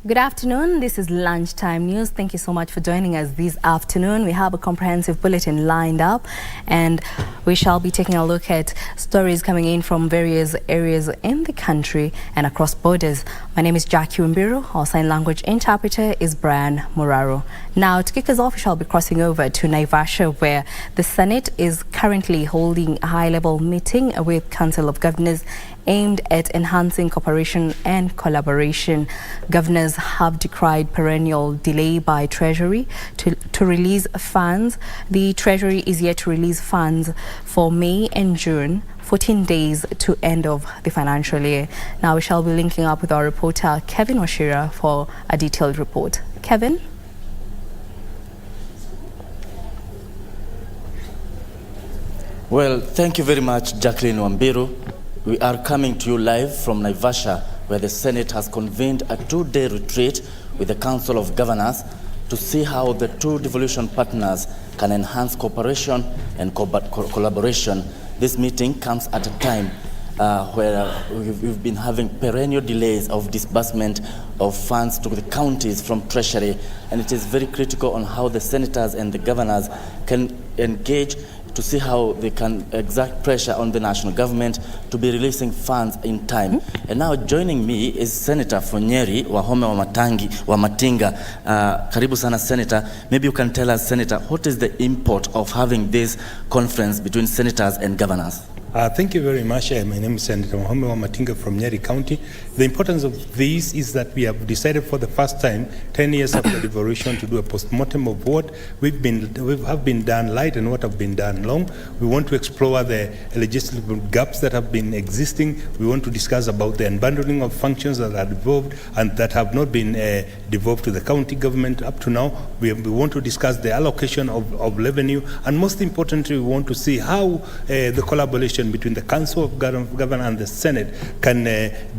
Good afternoon. This is Lunchtime News. Thank you so much for joining us this afternoon. We have a comprehensive bulletin lined up, and we shall be taking a look at stories coming in from various areas in the country and across borders. My name is Jackie Wimbiru. Our sign language interpreter is Brian Muraro. Now, to kick us off, we shall be crossing over to Naivasha, where the Senate is currently holding a high-level meeting with Council of Governors aimed at enhancing cooperation and collaboration. Governors have decried perennial delay by Treasury to release funds. The Treasury is yet to release funds for May and June, 14 days to end of the financial year. Now we shall be linking up with our reporter Kevin Washira for a detailed report. Kevin? Well, thank you very much, Jacqueline Wambiru. We are coming to you live from Naivasha, where the Senate has convened a two-day retreat with the Council of Governors to see how the two devolution partners can enhance cooperation and collaboration. This meeting comes at a time where we've been having perennial delays of disbursement of funds to the counties from Treasury, and it is very critical on how the senators and the governors can engage to see how they can exert pressure on the national government to be releasing funds in time. And now joining me is Senator Fonyeri Wahome wa Matinga. Karibu sana, Senator. Maybe you can tell us, Senator, what is the import of having this conference between senators and governors? Thank you very much. My name is Senator Wahome wa Matinga from Nyeri County. The importance of this is that we have decided for the first time, 10 years after devolution, to do a postmortem of what we have been done light and what have been done long. We want to explore the legislative gaps that have been existing. We want to discuss about the unbundling of functions that are devolved and that have not been devolved to the county government up to now. We want to discuss the allocation of revenue, and most importantly, we want to see how the collaboration between the Council of Governors and the Senate can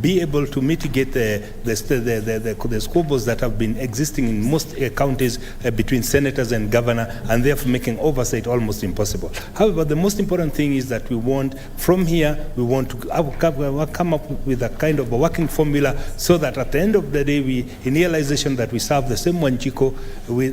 be able to mitigate the squabbles that have been existing in most counties between senators and governor, and therefore making oversight almost impossible. However, the most important thing is that we want, from here, we want to come up with a kind of a working formula so that at the end of the day, in realization that we serve the same Wanjiko,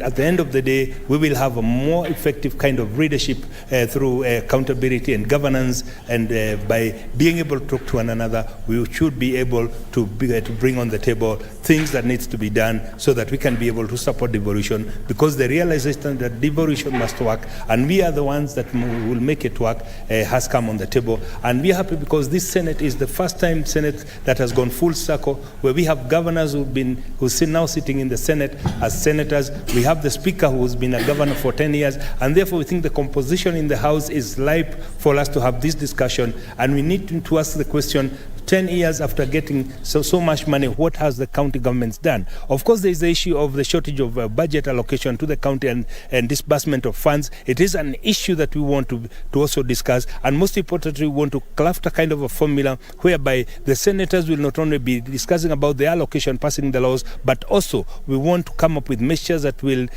at the end of the day, we will have a more effective kind of leadership through accountability and governance. And by being able to talk to one another, we should be able to bring on the table things that needs to be done so that we can be able to support devolution, because the realization that devolution must work, and we are the ones that will make it work, has come on the table. And we are happy because this Senate is the first time Senate that has gone full circle, where we have governors who's now sitting in the Senate as senators. We have the Speaker who's been a governor for 10 years, and therefore we think the composition in the House is ripe for us to have this discussion, and we need to ask the question, 10 years after getting so much money, what has the county governments done? Of course, there is the issue of the shortage of budget allocation to the county and disbursement of funds. It is an issue that we want to also discuss, and most importantly, we want to craft a kind of a formula whereby the senators will not only be discussing about the allocation, passing the laws, but also we want to come up with measures that will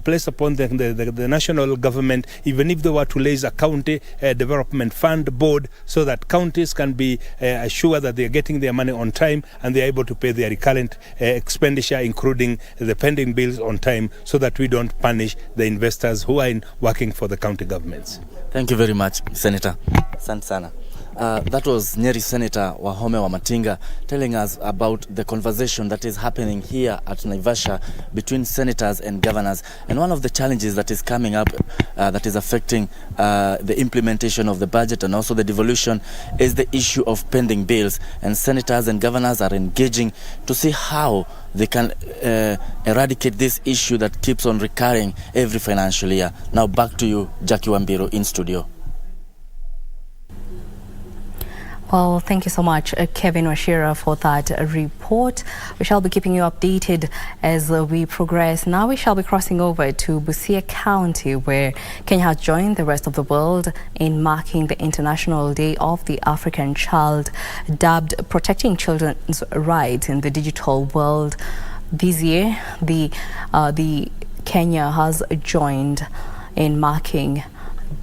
place upon the national government, even if they were to raise a county development fund board, so that counties can be assured that they are getting their money on time and they are able to pay their recurrent expenditure, including the pending bills, on time, so that we don't punish the investors who are working for the county governments. Thank you very much, Senator. Sansana. That was Nyeri Senator Wahome wa Matinga telling us about the conversation that is happening here at Naivasha between senators and governors. And one of the challenges that is coming up that is affecting the implementation of the budget and also the devolution is the issue of pending bills. And senators and governors are engaging to see how they can eradicate this issue that keeps on recurring every financial year. Now back to you, Jackie Wambiru, in studio. Well, thank you so much, Kevin Washira, for that report. We shall be keeping you updated as we progress. Now we shall be crossing over to Busia County, where Kenya has joined the rest of the world in marking the International Day of the African Child, dubbed Protecting Children's Rights in the Digital World. This year, the Kenya has joined in marking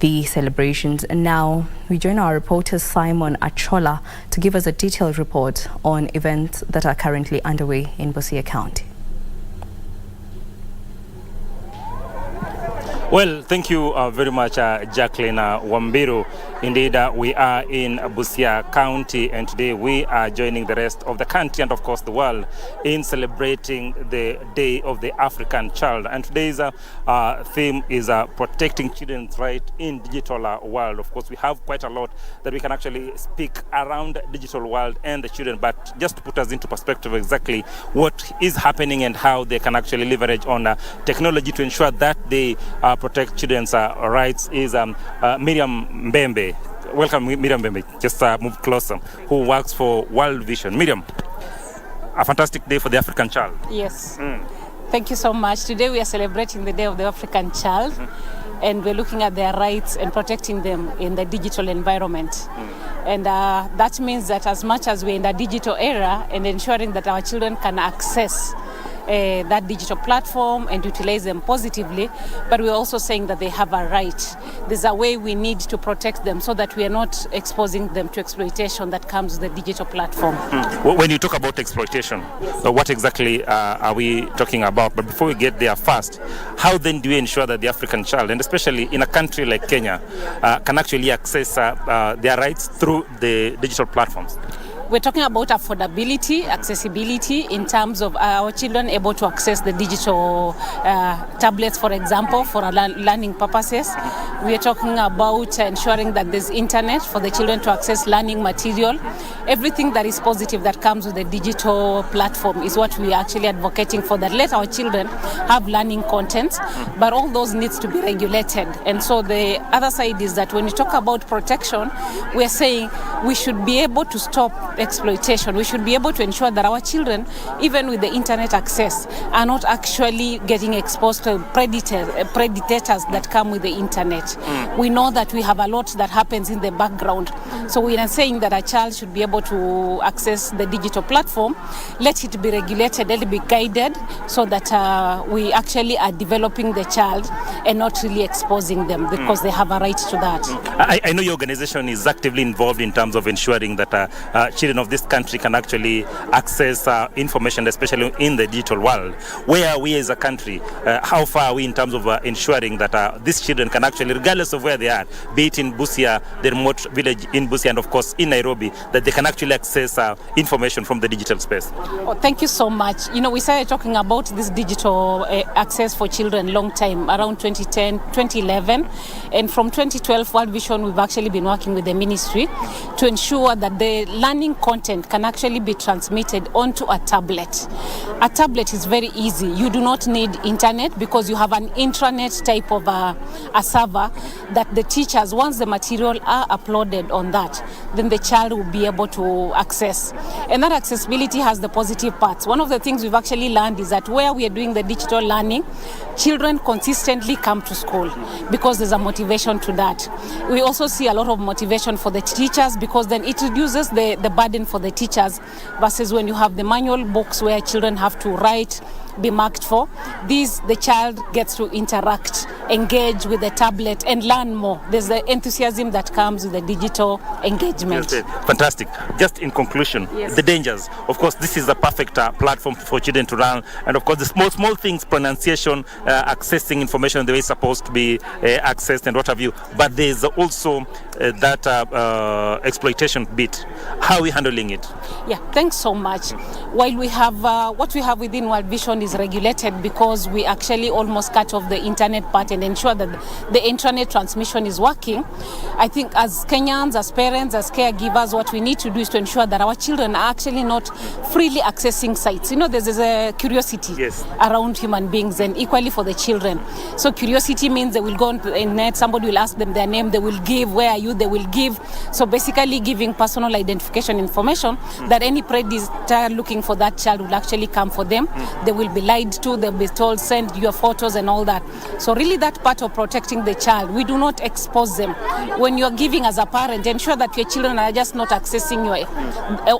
the celebrations. And now we join our reporter Simon Achola to give us a detailed report on events that are currently underway in Busia County. Well, thank you very much, Jacqueline Wambiru. Indeed, we are in Busia County, and today we are joining the rest of the country and, of course, the world in celebrating the Day of the African Child. And today's theme is protecting children's rights in digital world. Of course, we have quite a lot that we can actually speak around digital world and the children, but just to put us into perspective exactly what is happening and how they can actually leverage on technology to ensure that they protect children's rights is Miriam Mbembe. Welcome, Miriam Mbembe. Just move closer. Who works for World Vision. Miriam, a fantastic day for the African child. Yes. Thank you so much. Today we are celebrating the Day of the African Child, and we're looking at their rights and protecting them in the digital environment. And that means that as much as we're in the digital era and ensuring that our children can access that digital platform and utilize them positively, but we're also saying that they have a right. There's a way we need to protect them so that we are not exposing them to exploitation that comes with the digital platform. When you talk about exploitation, what exactly are we talking about? But before we get there first, how then do we ensure that the African child, and especially in a country like Kenya, can actually access their rights through the digital platforms? We're talking about affordability, accessibility in terms of our children able to access the digital tablets, for example, for learning purposes. We are talking about ensuring that there's internet for the children to access learning material. Everything that is positive that comes with the digital platform is what we are actually advocating for, that let our children have learning content, but all those needs to be regulated. And so the other side is that when you talk about protection, we are saying we should be able to stop exploitation. We should be able to ensure that our children, even with the internet access, are not actually getting exposed to predators that come with the internet. We know that we have a lot that happens in the background. So we are saying that a child should be able to access the digital platform, let it be regulated, let it be guided, so that we actually are developing the child and not really exposing them, because they have a right to that. I know your organization is actively involved in terms of ensuring that children of this country can actually access information, especially in the digital world. Where are we as a country? How far are we in terms of ensuring that these children can actually, regardless of where they are, be it in Busia, the remote village in Busia, and of course in Nairobi, that they can actually access information from the digital space? Oh, thank you so much. You know, we started talking about this digital access for children long time, around 2010, 2011. And from 2012, World Vision, we've actually been working with the ministry to ensure that the learning content can actually be transmitted onto a tablet. A tablet is very easy. You do not need internet because you have an intranet type of a server that the teachers, once the material are uploaded on that, then the child will be able to access. And that accessibility has the positive parts. One of the things we've actually learned is that where we are doing the digital learning, children consistently come to school because there's a motivation to that. We also see a lot of motivation for the teachers because then it reduces the burden for the teachers versus when you have the manual books where children have to write, be marked for. The child gets to interact, engage with the tablet and learn more. There's the enthusiasm that comes with the digital engagement. Yes, fantastic. Just in conclusion, the dangers. Of course, this is a perfect platform for children to learn, and of course the small things, pronunciation, accessing information the way it's supposed to be accessed and what have you. But there's also that exploitation bit. How are we handling it? Yeah, thanks so much. While we have what we have within World Vision is regulated because we actually almost cut off the internet part and ensure that the intranet transmission is working. I think as Kenyans, as parents, as caregivers, what we need to do is to ensure that our children are actually not freely accessing sites. You know, there's a curiosity around human beings, and equally for the children. So curiosity means they will go on the net, somebody will ask them their name, they will give, where are you, they will give. So basically giving personal identification information that any predator looking for that child will actually come for them. They will be lied to, they'll be told send your photos and all that. So really that part of protecting the child, we do not expose them. When you're giving as a parent, ensure that your children are just not accessing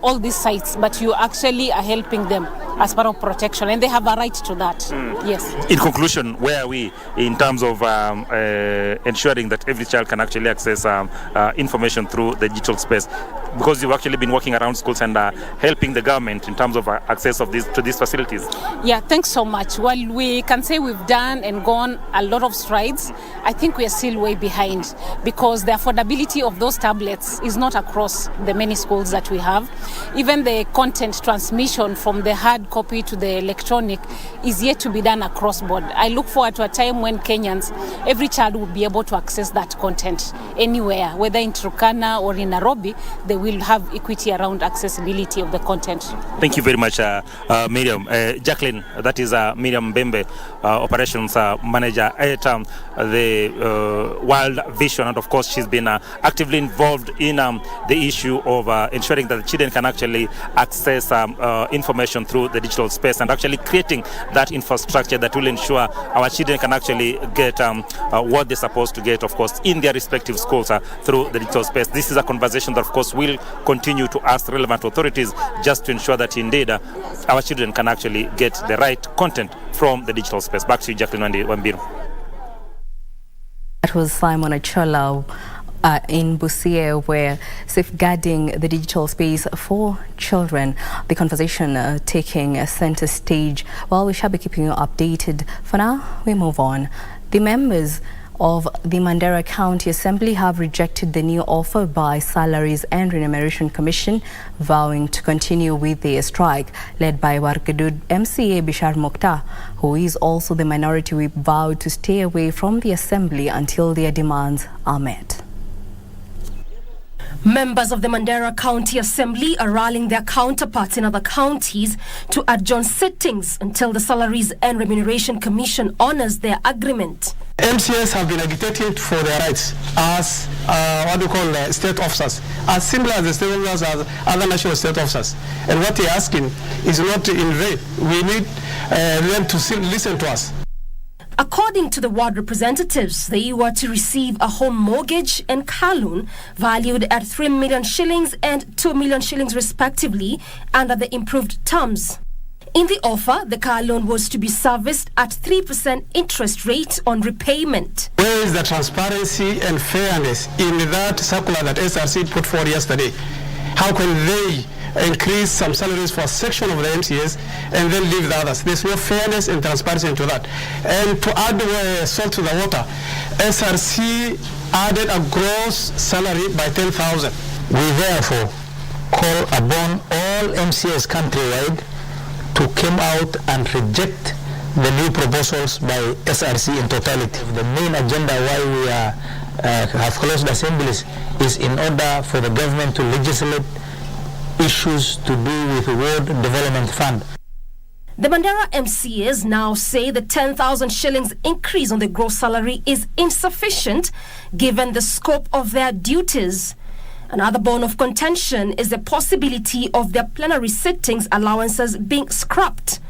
all these sites, but you actually are helping them as part of protection, and they have a right to that. Yes. In conclusion, where are we in terms of ensuring that every child can actually access information through the digital space? Because you've actually been working around schools and helping the government in terms of access of to these facilities. Yeah, thanks so much. While we can say we've done and gone a lot of strides, I think we are still way behind because the affordability of those tablets is not across the many schools that we have. Even the content transmission from the hard copy to the electronic is yet to be done across board. I look forward to a time when Kenyans, every child will be able to access that content anywhere, whether in Turkana or in Nairobi, they will have equity around accessibility of the content. Thank you very much, Miriam. Jacqueline, that is Miriam Mbembe, Operations Manager at the World Vision, and of course she's been actively involved in the issue of ensuring that the children can actually access information through the digital space and actually creating that infrastructure that will ensure our children can actually get what they're supposed to get, of course, in their respective schools through the digital space. This is a conversation that, of course, will continue to ask relevant authorities just to ensure that indeed our children can actually get the right content from the digital space. Back to you, Jacqueline Wambiru. That was Simon Achola in Busia, where safeguarding the digital space for children. The conversation taking a center stage. Well, we shall be keeping you updated. For now, we move on. The members of the Mandera County Assembly have rejected the new offer by Salaries and Remuneration Commission, vowing to continue with their strike, led by Wargadud MCA Bishar Mokhtar, who is also the minority whip, vowed to stay away from the assembly until their demands are met. Members of the Mandera County Assembly are rallying their counterparts in other counties to adjourn sittings until the Salaries and Remuneration Commission honors their agreement. MCAs have been agitating for their rights as state officers, as similar as the state officers as other national state officers. And what they're asking is not in vain. We need them to listen to us. According to the ward representatives, they were to receive a home mortgage and car loan valued at 3 million shillings and 2 million shillings respectively under the improved terms. In the offer, the car loan was to be serviced at 3% interest rate on repayment. Where is the transparency and fairness in that circular that SRC put forward yesterday? How can they increase some salaries for a section of the MCAs and then leave the others? There's no fairness and transparency into that. And to add salt to the water, SRC added a gross salary by 10,000. We therefore call upon all MCAs countrywide to come out and reject the new proposals by SRC in totality. The main agenda why we have closed assemblies is in order for the government to legislate issues to do with the World Development Fund. The Mandera MCAs now say the 10,000 shillings increase on the gross salary is insufficient given the scope of their duties. Another bone of contention is the possibility of their plenary sittings allowances being scrapped.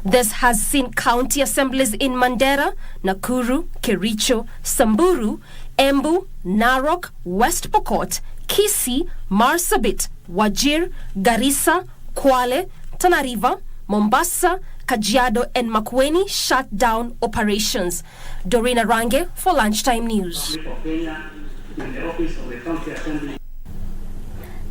This has seen county assemblies in Mandera, Nakuru, Kericho, Samburu, Embu, Narok, West Pokot, Kisii, Marsabit, Wajir, Garissa, Kwale, Tana River, Mombasa, Kajiado and Makueni shut down operations. Dorina Range for Lunchtime News.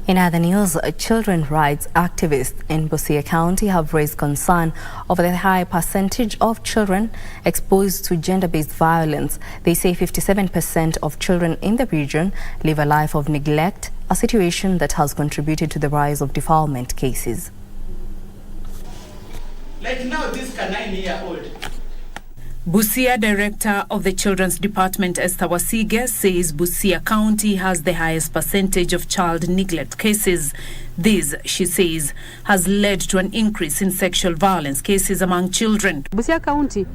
In other news, children rights activists in Busia County have raised concern over the high percentage of children exposed to gender-based violence. They say 57% of children in the region live a life of neglect, a situation that has contributed to the rise of defilement cases. Like now, this 9-year-old. Busia Director of the Children's Department, Esther Wasige, says Busia County has the highest percentage of child neglect cases. This, she says, has led to an increase in sexual violence cases among children. Busia County,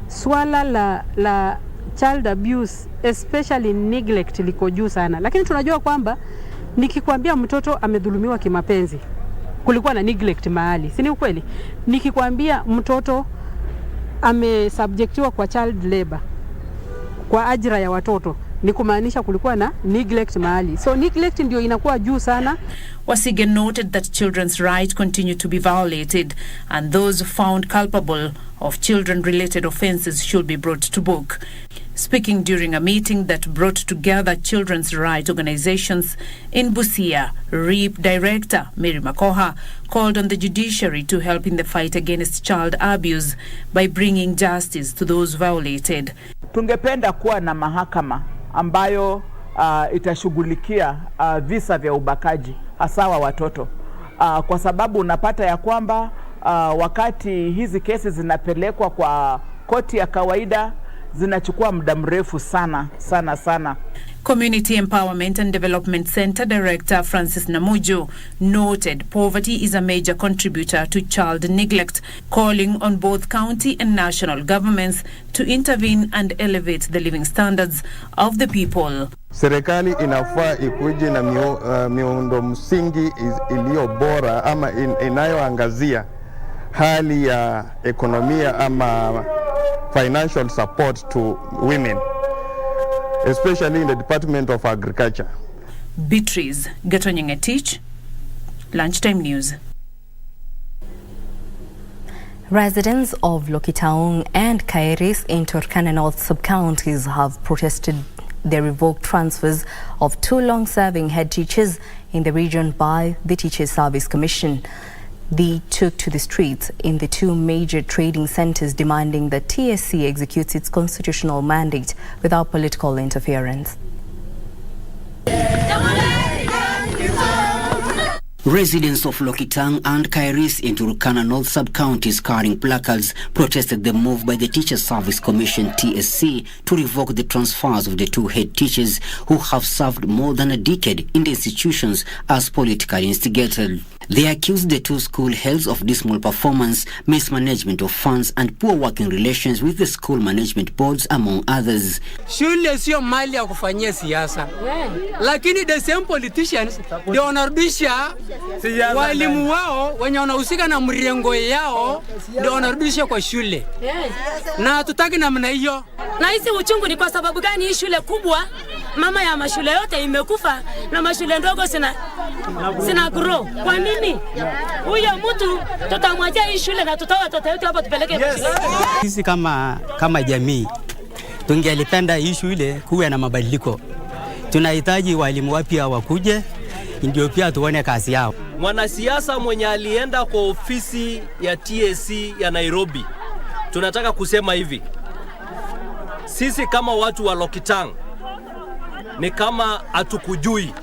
swala la child abuse, especially neglect, liko juu sana. Lakini tunajua kwamba nikikwambia mtoto amedhulumiwa kimapenzi, kulikuwa na neglect mahali. Si ni ukweli? Nikikwambia mtoto amesubjectiwa kwa child labor, kwa ajira ya watoto, ni kumaanisha kulikuwa na neglect mahali. So neglect ndio inakuwa juu sana. Wasige noted that children's rights continue to be violated and those found culpable of children-related offences should be brought to book. Speaking during a meeting that brought together children's rights organizations in Busia, REAP Director Mary Makoha called on the judiciary to help in the fight against child abuse by bringing justice to those violated. Tungependa kuwa na mahakama ambayo itashughulikia visa vya ubakaji hasa wa watoto, kwa sababu unapata ya kwamba wakati hizi kesi zinapelekwa kwa koti ya kawaida zinachukua muda mrefu sana. Community Empowerment and Development Center Director Francis Namujo noted poverty is a major contributor to child neglect, calling on both county and national governments to intervene and elevate the living standards of the people. Serikali inafaa ikuje na miundo msingi iliyo bora ama inayoangazia hali ya ekonomia ama financial support to women, especially in the Department of Agriculture. Beatrice Gatonyenge-Tich, Lunchtime News. Residents of Lokitaung and Kairis in Turkana North sub-counties have protested the revoked transfers of 2 long-serving head teachers in the region by the Teachers Service Commission. They took to the streets in the 2 major trading centers demanding that TSC executes its constitutional mandate without political interference. Residents of Lokitang and Kairis in Turkana North sub-counties carrying placards protested the move by the Teachers Service Commission TSC to revoke the transfers of the 2 head teachers who have served more than a decade in the institutions as politically instigated. They accused the 2 school heads of dismal performance, mismanagement of funds and poor working relations with the school management boards among others. Shule sio mali ya kufanyia siasa. Lakini the same politicians ndio wanarudisha walimu wao wenye wanahusika na mrengo yao ndio wanarudisha kwa shule. Na hatutaki namna hiyo. Na hizi uchungu ni kwa sababu gani hii shule kubwa mama ya mashule yote imekufa na mashule ndogo sina grow? Kwa nini? Huyo mtu tutamwachia hii shule na tutoa watoto wetu hapa tupeleke shule. Sisi kama jamii tungelipenda hii shule kuwe na mabadiliko. Tunahitaji walimu wapya wakuje ndio pia tuone kazi yao. Mwanasiasa mwenye alienda kwa ofisi ya TSC ya Nairobi, tunataka kusema hivi. Sisi kama watu wa Lokitang ni kama hatukujui.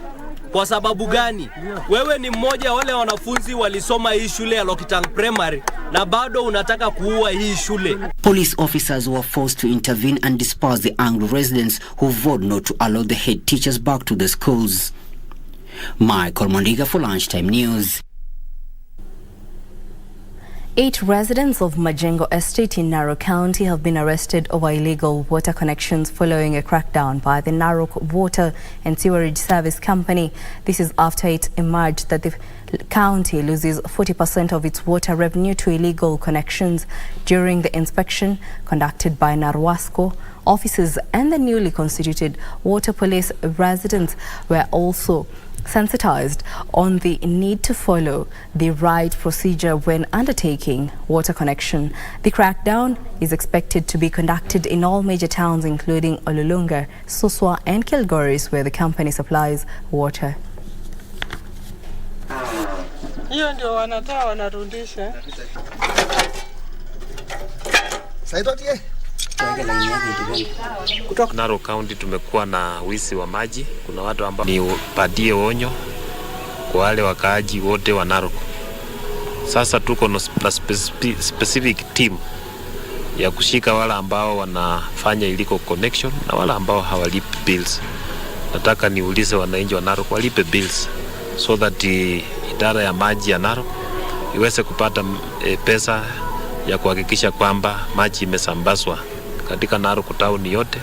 Kwa sababu gani? Wewe ni mmoja wale wanafunzi walisoma hii shule ya Lokitang Primary na bado unataka kuua hii shule. Police officers were forced to intervene and disperse the angry residents who voted not to allow the head teachers back to the schools. Michael Mondiga for Lunchtime News. 8 residents of Majengo Estate in Narok County have been arrested over illegal water connections following a crackdown by the Narok Water and Sewerage Service Company. This is after it emerged that the county loses 40% of its water revenue to illegal connections. During the inspection conducted by Narwasco, officers and the newly constituted water police, residents were also sensitized on the need to follow the right procedure when undertaking water connection. The crackdown is expected to be conducted in all major towns including Ololunga, Suswa and Kilgoris, where the company supplies water. Hiyo ndio wanatoa wanarudisha. Kutoka Narok County tumekuwa na wizi wa maji. Kuna watu ambao ni padie onyo kwa wale wakaaji wote wa Narok. Sasa tuko na specific team ya kushika wale ambao wanafanya illegal connection na wale ambao hawalipi bills. Nataka niulize wananchi wa Narok walipe bills so that idara ya maji ya Narok iweze kupata pesa ya kuhakikisha kwamba maji imesambazwa katika Narok town yote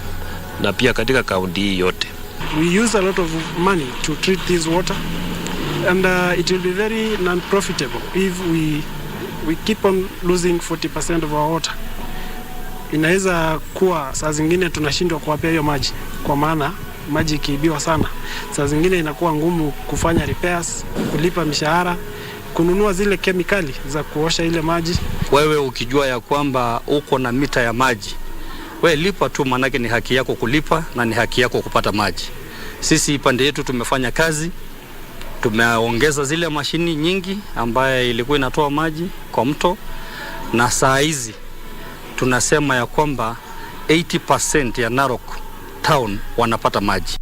na pia katika kaunti hii yote. We use a lot of money to treat this water and it will be very non-profitable if we keep on losing 40% of our water. Inaweza kuwa saa zingine tunashindwa kuwapea hiyo maji kwa maana maji ikiibiwa sana, saa zingine inakuwa ngumu kufanya repairs, kulipa mishahara, kununua zile kemikali za kuosha ile maji. Wewe ukijua ya kwamba uko na mita ya maji, wewe lipa tu, manake ni haki yako kulipa na ni haki yako kupata maji. Sisi pande yetu tumefanya kazi, tumeongeza zile mashini nyingi ambaye ilikuwa inatoa maji kwa mto, na saa hizi tunasema ya kwamba 80% ya Narok town wanapata maji.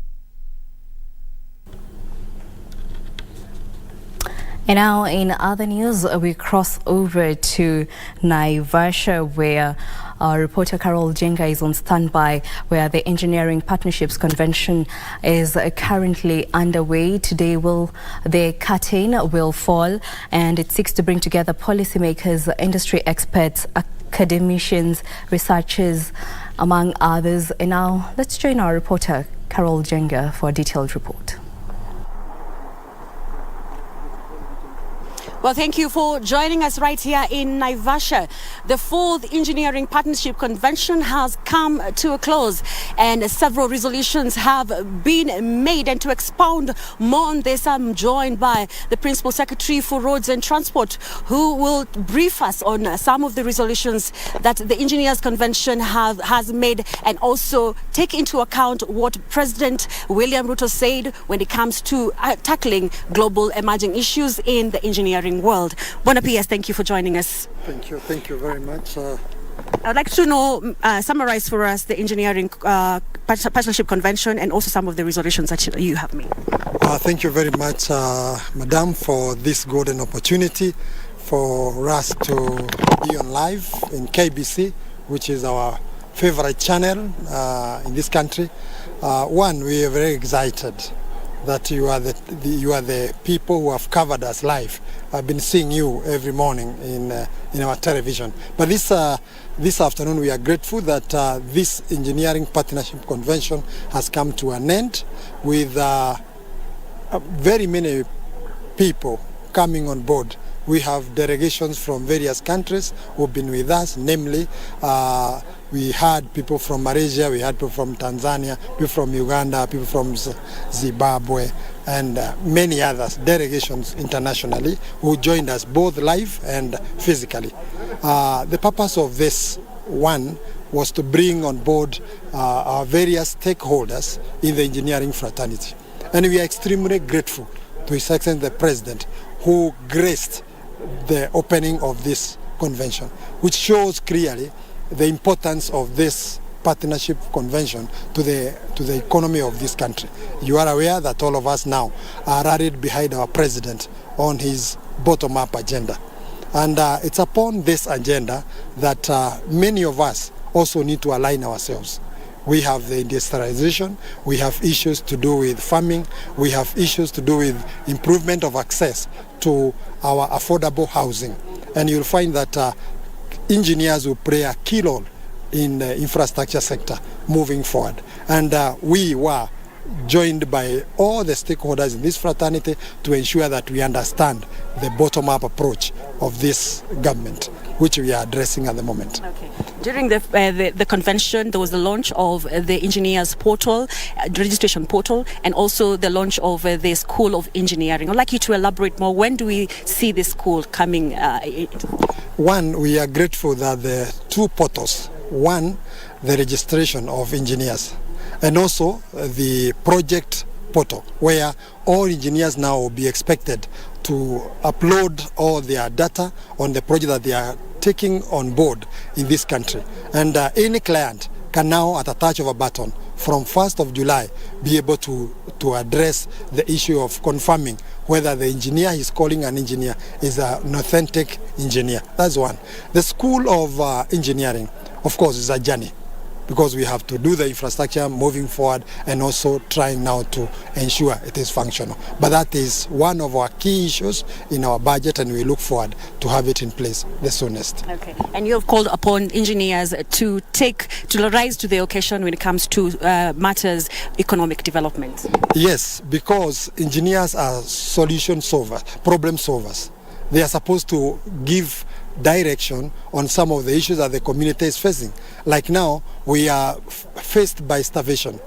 And now in other news, we cross over to Naivasha, where our reporter Carol Jenga is on standby, where the Engineering Partnerships Convention is currently underway. Today the curtain will fall, and it seeks to bring together policymakers, industry experts, academicians, researchers, among others. And now let's join our reporter Carol Jenga for a detailed report. Well, thank you for joining us right here in Naivasha. The 4th Engineering Partnership Convention has come to a close, and several resolutions have been made. And to expound more on this, I'm joined by the Principal Secretary for Roads and Transport, who will brief us on some of the resolutions that the Engineers Convention has made, and also take into account what President William Ruto said when it comes to tackling global emerging issues in the engineering world. Bona PS, thank you for joining us. Thank you very much. I'd like to know, summarize for us the Engineering Partnership Convention and also some of the resolutions that you have made. Thank you very much, Madam, for this golden opportunity for us to be on live in KBC, which is our favorite channel in this country. One, we are very excited that you are the people who have covered us live. I've been seeing you every morning in our television. But this afternoon we are grateful that this Engineering Partnership Convention has come to an end with very many people coming on board. We have delegations from various countries who've been with us, namely we had people from Malaysia, we had people from Tanzania, people from Uganda, people from Zimbabwe, and many others, delegations internationally, who joined us both live and physically. The purpose of this one was to bring on board our various stakeholders in the engineering fraternity. And we are extremely grateful to His Excellency the President, who graced the opening of this convention, which shows clearly the importance of this partnership convention to the economy of this country. You are aware that all of us now are rallied behind our president on his bottom-up agenda. And it's upon this agenda that many of us also need to align ourselves. We have the industrialization, we have issues to do with farming, we have issues to do with improvement of access to our affordable housing. And you'll find that engineers will play a key role in the infrastructure sector moving forward. And we were joined by all the stakeholders in this fraternity to ensure that we understand the bottom-up approach of this government, which we are addressing at the moment. Okay. During the convention, there was the launch of the engineers portal, registration portal, and also the launch of the School of Engineering. I'd like you to elaborate more. When do we see this school coming? One, we are grateful that the two portals, one, the registration of engineers, and also the project portal, where all engineers now will be expected to upload all their data on the project that they are taking on board in this country. And any client can now, at a touch of a button, from 1st of July, be able to address the issue of confirming whether the engineer he's calling an engineer is an authentic engineer. That's one. The School of Engineering, of course, is a journey, because we have to do the infrastructure moving forward and also trying now to ensure it is functional. But that is one of our key issues in our budget, and we look forward to have it in place the soonest. Okay. And you have called upon engineers to rise to the occasion when it comes to matters economic development. Yes, because engineers are solution solvers, problem solvers. They are supposed to give direction on some of the issues that the community is facing. Like now, we are faced by starvation.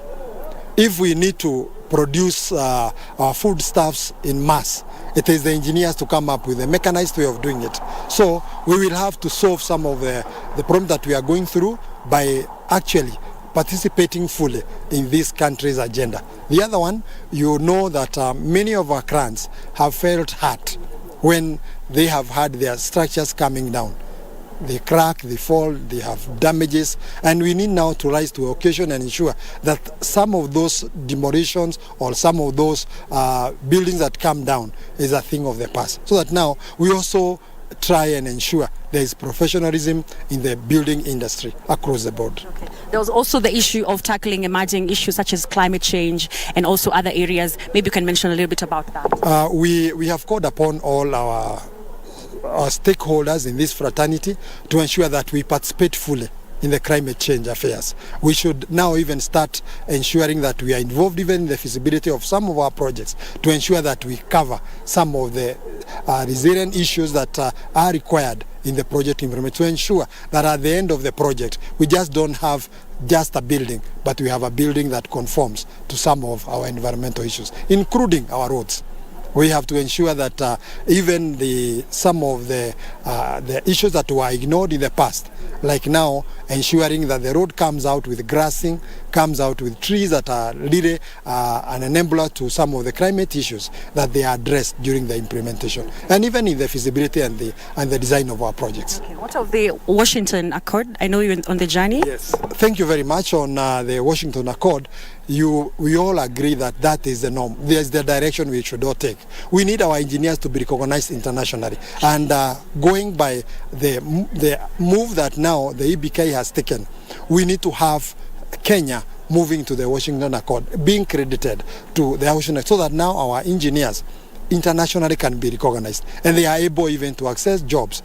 if we need to produce our foodstuffs in mass, it is the engineers to come up with a mechanized way of doing it. So we will have to solve some of the problems that we are going through by actually participating fully in this country's agenda. The other one, you know that many of our clients have felt hurt when they have had their structures coming down. They crack, they fall, they have damages, and we need now to rise to the occasion and ensure that some of those demolitions or some of those buildings that come down is a thing of the past. So that now we also try and ensure there is professionalism in the building industry across the board. Okay. There was also the issue of tackling emerging issues such as climate change and also other areas. Maybe you can mention a little bit about that. We have called upon all our stakeholders in this fraternity to ensure that we participate fully in the climate change affairs. We should now even start ensuring that we are involved even in the feasibility of some of our projects to ensure that we cover some of the resilient issues that are required in the project implement, to ensure that at the end of the project we just don't have just a building, but we have a building that conforms to some of our environmental issues, including our roads. We have to ensure that even some of the issues that were ignored in the past, like now ensuring that the road comes out with grassing, comes out with trees that are really an enabler to some of the climate issues, that they are addressed during the implementation, and even in the feasibility and the design of our projects. Okay. What of the Washington Accord? I know you're on the journey. Yes. Thank you very much. On the Washington Accord, we all agree that that is the norm. There's the direction we should all take. We need our engineers to be recognized internationally, and going by the move that now the EBK has taken, we need to have Kenya moving to the Washington Accord, being credited to the Washington, so that now our engineers internationally can be recognized and they are able even to access jobs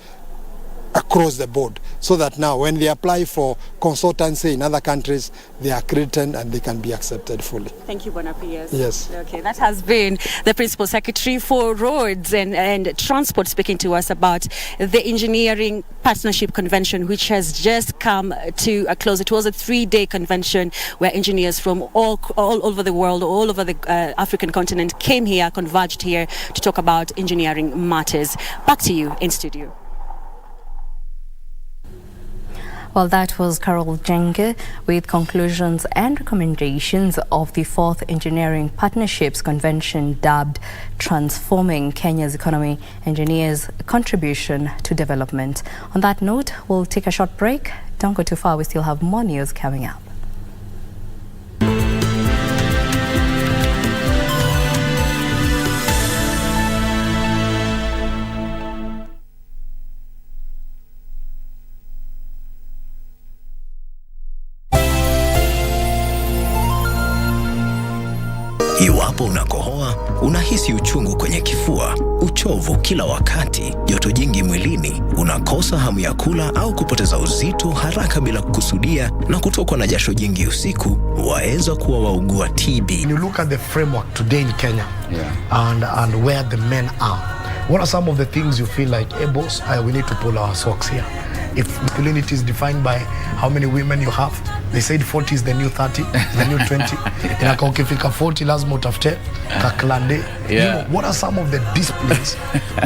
across the board, so that now when they apply for consultancy in other countries, they are credited and they can be accepted fully. Thank you, Bonapias. Yes. Okay, that has been the Principal Secretary for Roads and Transport speaking to us about the Engineering Partnership Convention, which has just come to a close. It was a 3-day convention where engineers from all over the world, all over the African continent came here, converged here to talk about engineering matters. Back to you in studio. Well, that was Carol Jenge with conclusions and recommendations of the 4th Engineering Partnerships Convention, dubbed Transforming Kenya's Economy, Engineers' Contribution to Development. On that note, we'll take a short break. Don't go too far, we still have more news coming up. Iwapo unakohoa, unahisi uchungu kwenye kifua, uchovu kila wakati, joto jingi mwilini, unakosa hamu ya kula au kupoteza uzito haraka bila kukusudia, na kutokwa na jasho jingi usiku, waweza kuwa waugua TB. When you look at the framework today in Kenya, and where the men are, what are some of the things you feel like, hey boss, we need to pull our socks here? If masculinity is defined by how many women you have, they said 40 is the new 30, the new 20. Inaka ukifika 40 lazima utafute kaklande. You know, what are some of the disciplines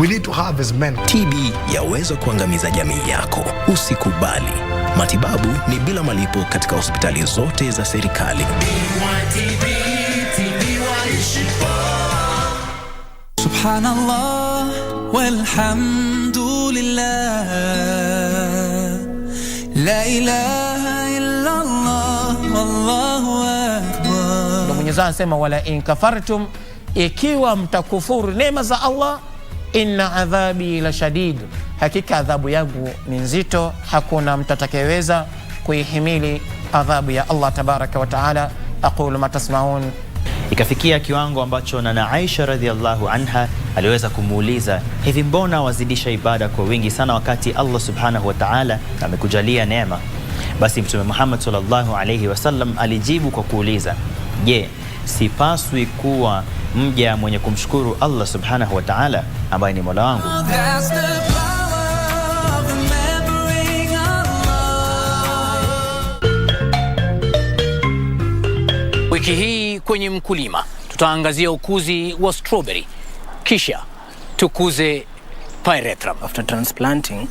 we need to have as men? TB yaweza kuangamiza jamii yako. Usikubali. Matibabu ni bila malipo katika hospitali zote za serikali. Subhanallah walhamdulillah, la ilaha illallah wallahu akbar. Mwenyezi anasema wala in kafartum, ikiwa mtakufuru neema za Allah, inna adhabi la shadid, hakika adhabu yangu ni nzito, hakuna mtu atakayeweza kuihimili adhabu ya Allah tabaraka wa taala. Aqulu ma tasmaun. Ikafikia kiwango ambacho na Aisha radhiallahu anha aliweza kumuuliza, hivi mbona wazidisha ibada kwa wingi sana wakati Allah subhanahu wa ta'ala amekujalia neema? Basi Mtume Muhammad sallallahu alayhi wasallam alijibu kwa kuuliza, je, sipaswi kuwa mja mwenye kumshukuru Allah subhanahu wa ta'ala ambaye ni Mola wangu? Wiki hii kwenye Mkulima tutaangazia ukuzi wa strawberry, kisha tukuze pyrethrum. After transplanting,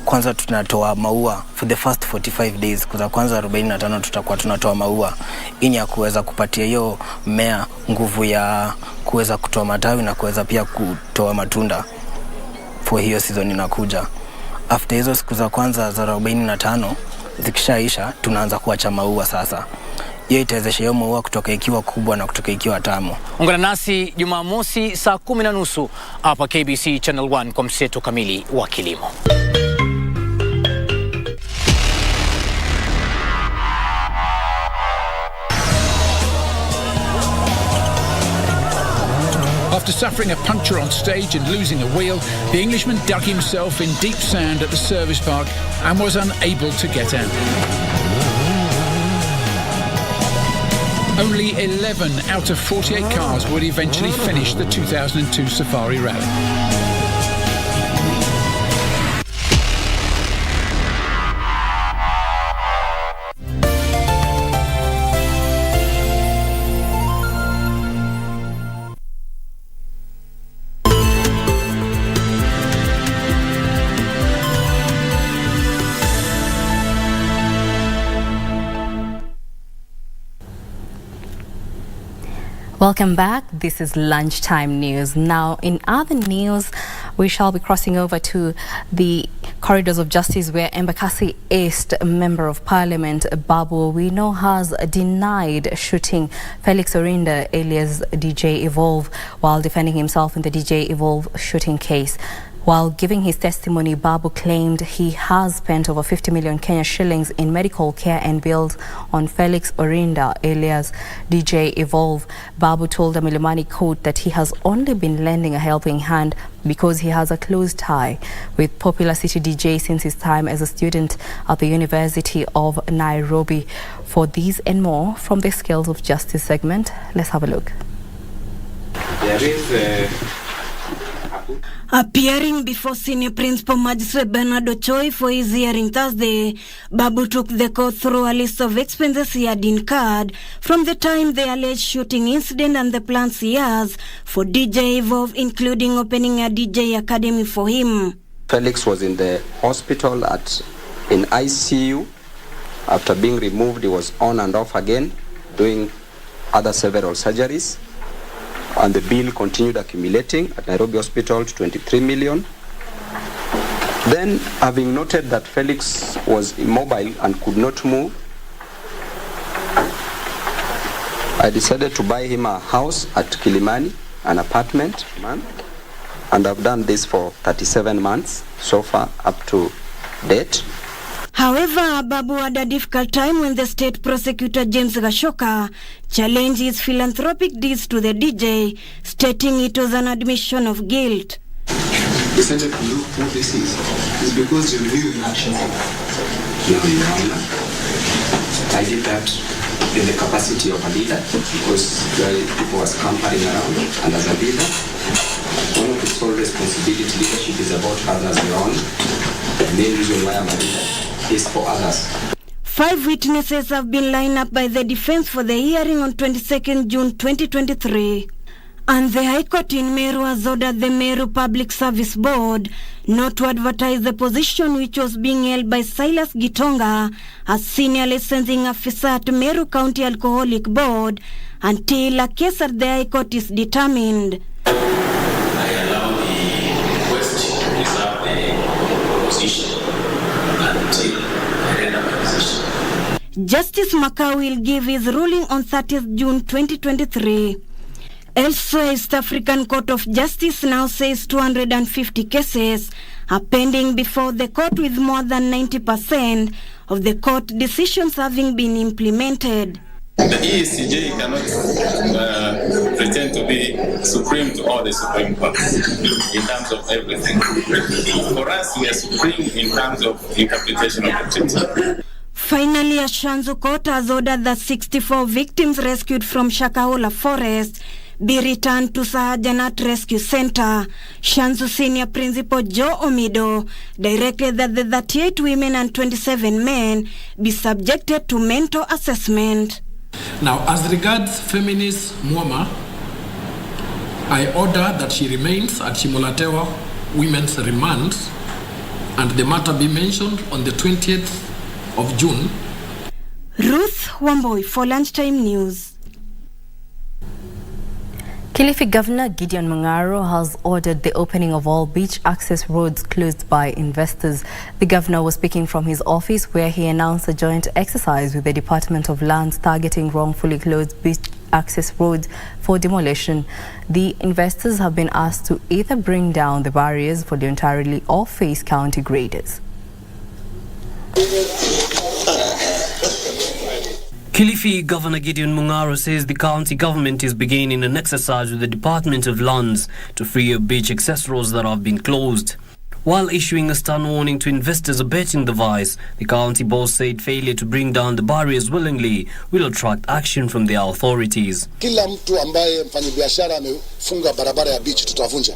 kwanza tunatoa maua for the first 45 days. Kwa kwanza 45 tutakuwa tunatoa maua ili ya kuweza kupatia hiyo mmea nguvu ya kuweza kutoa matawi na kuweza pia kutoa matunda for hiyo season inakuja. After hizo siku za kwanza za 45 zikishaisha, tunaanza kuacha maua sasa. Hiyo itawezesha hiyo maua kutoka ikiwa kubwa na kutoka ikiwa tamu. Ungana nasi Jumamosi saa 10:30 hapa KBC Channel 1 kwa mseto kamili wa kilimo. After suffering a puncture on stage and losing a wheel, the Englishman dug himself in deep sand at the service park and was unable to get out. Only 11 out of 48 cars would eventually finish the 2002 Safari Rally. Welcome back. This is Lunchtime News. Now, in other news, we shall be crossing over to the corridors of justice where Embakasi East Member of Parliament Babu we know has denied shooting Felix Orinda alias DJ Evolve while defending himself in the DJ Evolve shooting case. While giving his testimony, Babu claimed he has spent over 50 million Kenya shillings in medical care and bills on Felix Orinda, alias DJ Evolve. Babu told the Milimani court that he has only been lending a helping hand because he has a close tie with popular city DJ since his time as a student at the University of Nairobi. For these and more from the Scales of Justice segment, let's have a look. There is Appearing before Senior Principal Magistrate Bernard Ochoi for his hearing Thursday, Babu took the court through a list of expenses he had incurred from the time the alleged shooting incident and the plans he has for DJ Evolve, including opening a DJ academy for him. Felix was in the hospital in ICU. After being removed, he was on and off again, doing other several surgeries. And the bill continued accumulating at Nairobi Hospital to 23 million. Then, having noted that Felix was immobile and could not move, I decided to buy him a house at Kilimani, an apartment, and I've done this for 37 months so far up to date. However, Babu had a difficult time when the state prosecutor James Gashoka challenged his philanthropic deeds to the DJ, stating it was an admission of guilt. Decided to look what this is. It's because you knew your actions. Now, Your Honor, I did that in the capacity of a leader because people was scampering around, and as a leader, one of the sole responsibility leadership is about others, Your Honor. The main reason why I'm a leader is for others. 5 witnesses have been lined up by the defense for the hearing on 22nd June 2023. And the High Court in Meru has ordered the Meru Public Service Board not to advertise the position which was being held by Silas Gitonga as senior licensing officer at Meru County Alcoholic Board until a case at the High Court is determined. I allow the request to reserve the position until I render my position. Justice Makau will give his ruling on 30th June 2023. Elsewhere, East African Court of Justice now says 250 cases are pending before the court, with more than 90% of the court decisions having been implemented. The ESCJ cannot pretend to be supreme to all the Supreme Courts in terms of everything. For us, we are supreme in terms of interpretation of the treaty. Finally, a Shanzu court has ordered that 64 victims rescued from Shakahola Forest be returned to Sahajanat Rescue Center. Shanzu Senior Principal Joe Omido directed that the 38 women and 27 men be subjected to mental assessment. Now, as regards feminist Mwama, I order that she remains at Shimolatewa Women's Remand and the matter be mentioned on the 20th of June. Ruth Wamboi for Lunchtime News. Kilifi Governor Gideon Mung'aro has ordered the opening of all beach access roads closed by investors. The governor was speaking from his office where he announced a joint exercise with the Department of Lands targeting wrongfully closed beach access roads for demolition. The investors have been asked to either bring down the barriers voluntarily or face county graders. Kilifi Governor Gideon Mung'aro says the county government is beginning an exercise with the Department of Lands to free up beach access roads that have been closed. While issuing a stern warning to investors abetting the vice, the county boss said failure to bring down the barriers willingly will attract action from the authorities. Kila mtu ambaye mfanyabiashara amefunga barabara ya beach tutavunja.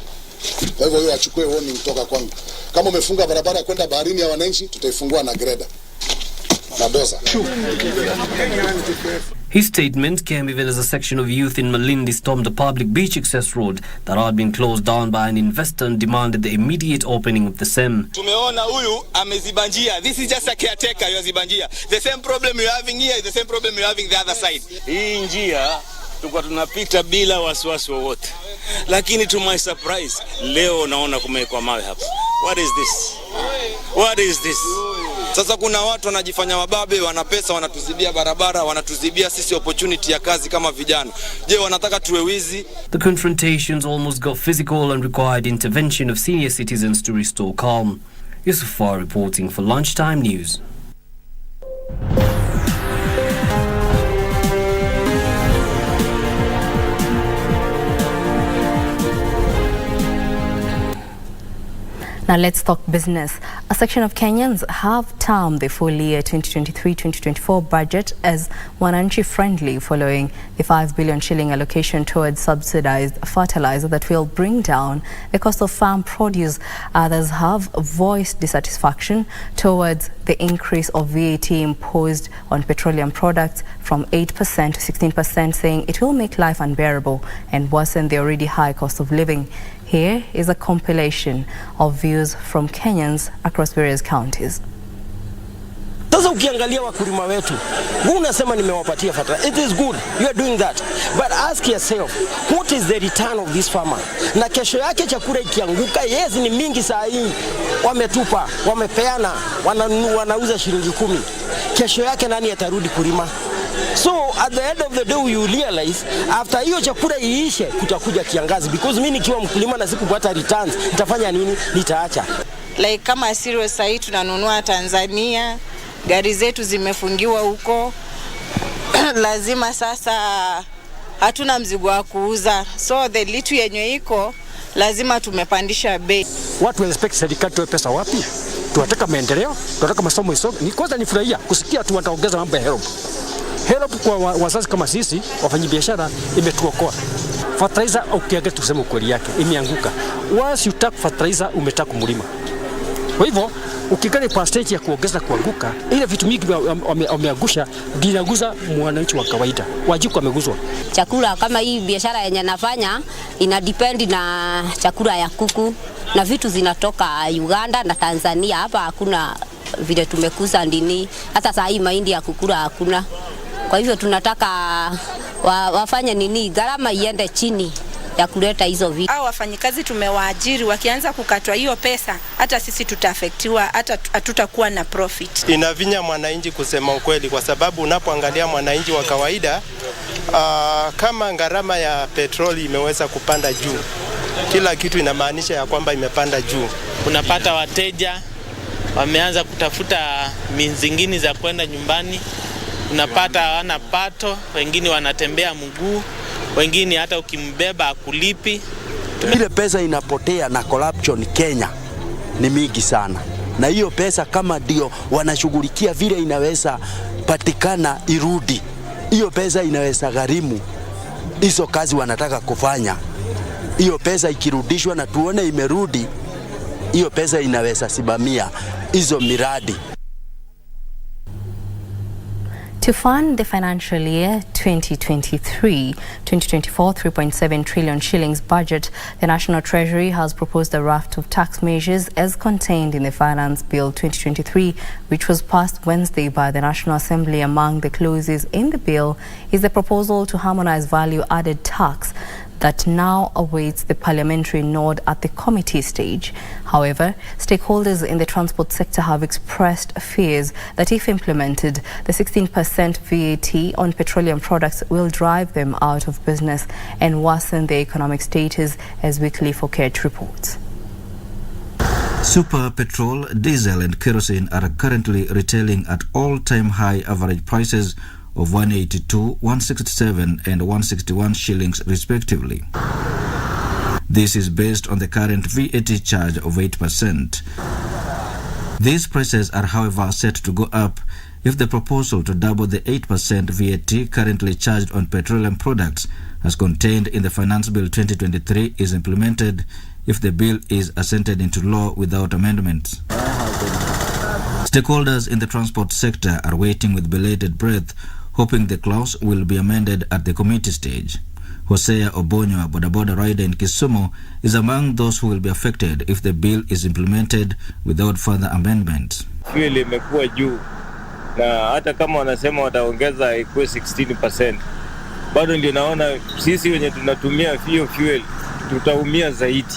Kwa hivyo yeye achukue warning kutoka kwangu. Kama umefunga barabara kwenda baharini ya wananchi, tutaifungua na greda. His statement came even as a section of youth in Malindi stormed the public beach access road that had been closed down by an investor and demanded the immediate opening of the same. Tumeona huyu amezibanjia. This is just a caretaker yazibanjia. The same problem you're having here is the same problem you're having the other side. Hii njia tulikuwa tunapita bila wasiwasi wowote. Lakini to my surprise leo naona kumewekwa mawe hapa. What is this? What is this? Sasa kuna watu wanajifanya mababe, wana pesa, wanatuzibia barabara, wanatuzibia sisi opportunity ya kazi kama vijana. Je, wanataka tuwe wizi? The confrontations almost got physical and required intervention of senior citizens to restore calm. Yusufar reporting for Lunchtime News. Now let's talk business. A section of Kenyans have termed the full year 2023-2024 budget as wananchi-friendly following the 5 billion shilling allocation towards subsidized fertilizer that will bring down the cost of farm produce. Others have voiced dissatisfaction towards the increase of VAT imposed on petroleum products from 8% to 16%, saying it will make life unbearable and worsen the already high cost of living. Here is a compilation of views from Kenyans across various counties. Sasa ukiangalia wakulima wetu, unasema nimewapatia fertilizer. It is good, you are doing that. But ask yourself, what is the return of this farmer? Na kesho yake chakula ikianguka, yes ni mingi saa hii. Wametupa, wamepeana, wanauza shilingi 10. Kesho yake nani atarudi kulima? So at the end of the day you realize after hiyo chakula iishe kutakuja kiangazi, because mimi nikiwa mkulima na sikupata returns nitafanya nini? Nitaacha. Like kama cereals sasa tunanunua Tanzania, gari zetu zimefungiwa huko. Lazima sasa hatuna mzigo wa kuuza. So the little yenye iko lazima tumepandisha bei. Watu expect serikali toa pesa wapi? Tunataka maendeleo, tunataka masomo isonge. Ni kwanza nifurahia kusikia tu wataongeza mambo ya help. Help kwa wazazi kama sisi wafanyabiashara imetuokoa. Fertilizer ukiangalia tuseme ukweli yake imeanguka. Once you take fertilizer umetaka kumlima. Kwa hivyo ukiangalia kwa stage ya kuongeza kuanguka, ile vitu mingi wameangusha dinaguza mwananchi wa kawaida. Wajiku ameguzwa. Chakula kama hii biashara yenye nafanya ina depend na chakula ya kuku na vitu zinatoka Uganda na Tanzania. Hapa hakuna vile tumekuza ndini. Hata saa hii mahindi ya kukula hakuna. Kwa hivyo tunataka wafanye nini, gharama iende chini ya kuleta hizo vitu. Hao wafanyikazi tumewaajiri, wakianza kukatwa hiyo pesa, hata sisi tutaafektiwa, hata hatutakuwa na profit. Inavinya mwananchi kusema ukweli, kwa sababu unapoangalia mwananchi wa kawaida kama gharama ya petroli imeweza kupanda juu, kila kitu inamaanisha ya kwamba imepanda juu. Unapata wateja wameanza kutafuta means zingine za kwenda nyumbani. Unapata hawana pato, wengine wanatembea mguu, wengine hata ukimbeba kulipi. Ile pesa inapotea na corruption Kenya ni mingi sana. Na hiyo pesa kama ndio wanashughulikia vile inaweza patikana irudi. Hiyo pesa inaweza gharimu hizo kazi wanataka kufanya. Hiyo pesa ikirudishwa na tuone imerudi, hiyo pesa inaweza simamia hizo miradi. To fund the financial year 2023-2024 3.7 trillion shillings budget, the National Treasury has proposed a raft of tax measures as contained in the Finance Bill 2023, which was passed Wednesday by the National Assembly. Among the clauses in the bill is the proposal to harmonize value-added tax that now awaits the parliamentary nod at the committee stage. However, stakeholders in the transport sector have expressed fears that if implemented, the 16% VAT on petroleum products will drive them out of business and worsen their economic status, as Weekly Focus reports. Super petrol, diesel and kerosene are currently retailing at all-time high average prices of 182, 167 and 161 shillings respectively. This is based on the current VAT charge of 8%. These prices are however set to go up if the proposal to double the 8% VAT currently charged on petroleum products as contained in the Finance Bill 2023 is implemented, if the bill is assented into law without amendments. Stakeholders in the transport sector are waiting with bated breath, hoping the clause will be amended at the committee stage. Hosea Obonyo, a bodaboda rider in Kisumu, is among those who will be affected if the bill is implemented without further amendments. Fuel imekuwa juu na hata kama wanasema wataongeza ikuwe 16%, bado ndio naona sisi wenye tunatumia hiyo fuel tutaumia zaidi.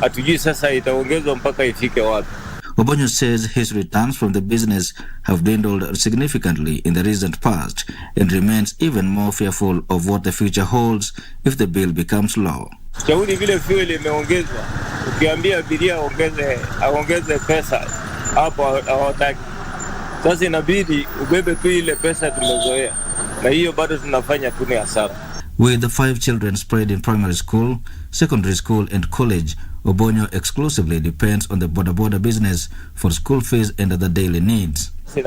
Hatujui sasa itaongezwa mpaka ifike wapi. Obonyo says his returns from the business have dwindled significantly in the recent past and remains even more fearful of what the future holds if the bill becomes law. Shauri vile fuel imeongezwa, ukiambia abiria aongeze pesa, hapo hawataki. Sasa inabidi ubebe tu ile pesa tumezoea, na hiyo bado tunafanya tu ni hasara. With the 5 children spread in primary school, secondary school and college, Obonyo exclusively depends on the bodaboda business for school fees and other daily needs. He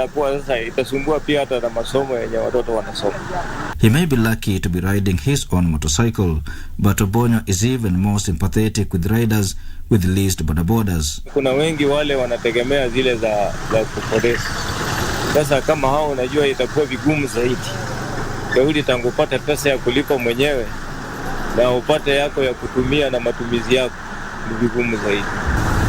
may be lucky to be riding his own motorcycle, but Obonyo is even more sympathetic with riders with leased bodabodas. Kuna wengi wale wanategemea zile za kukodesha. Sasa kama hao unajua itakuwa vigumu zaidi. Shauri tangu upate pesa ya kulipa mwenyewe na upate yako ya kutumia na matumizi yako.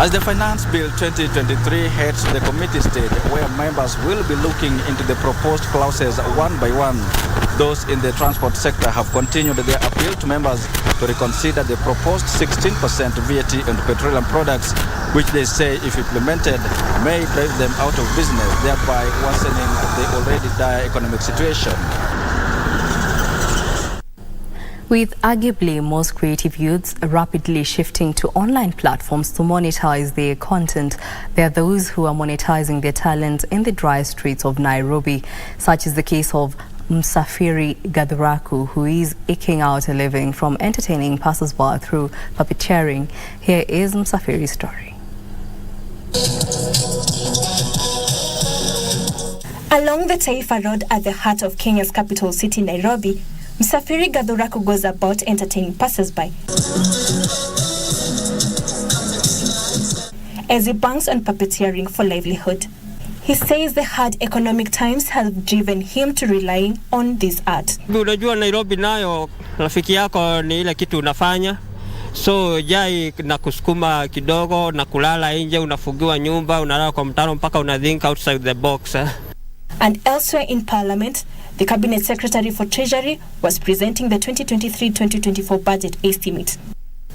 As the Finance Bill 2023 heads the committee stage, where members will be looking into the proposed clauses one by one, those in the transport sector have continued their appeal to members to reconsider the proposed 16% VAT on petroleum products, which they say, if implemented, may drive them out of business, thereby worsening the already dire economic situation. With arguably most creative youths rapidly shifting to online platforms to monetize their content, there are those who are monetizing their talent in the dry streets of Nairobi. Such is the case of Msafiri Gadhuraku, who is eking out a living from entertaining passers-by through puppeteering. Here is Msafiri's story. Along the Taifa Road at the heart of Kenya's capital city, Nairobi, Msafiri Gadhuraku goes about entertaining passers-by as he banks on puppeteering for livelihood. He says the hard economic times have driven him to relying on this art. Unajua Nairobi nayo rafiki yako ni ile kitu unafanya. So jai na kusukuma kidogo na kulala nje, unafungiwa nyumba, unalala kwa mtaro mpaka una think outside the box. And elsewhere in Parliament, the Cabinet Secretary for Treasury was presenting the 2023-2024 budget estimate.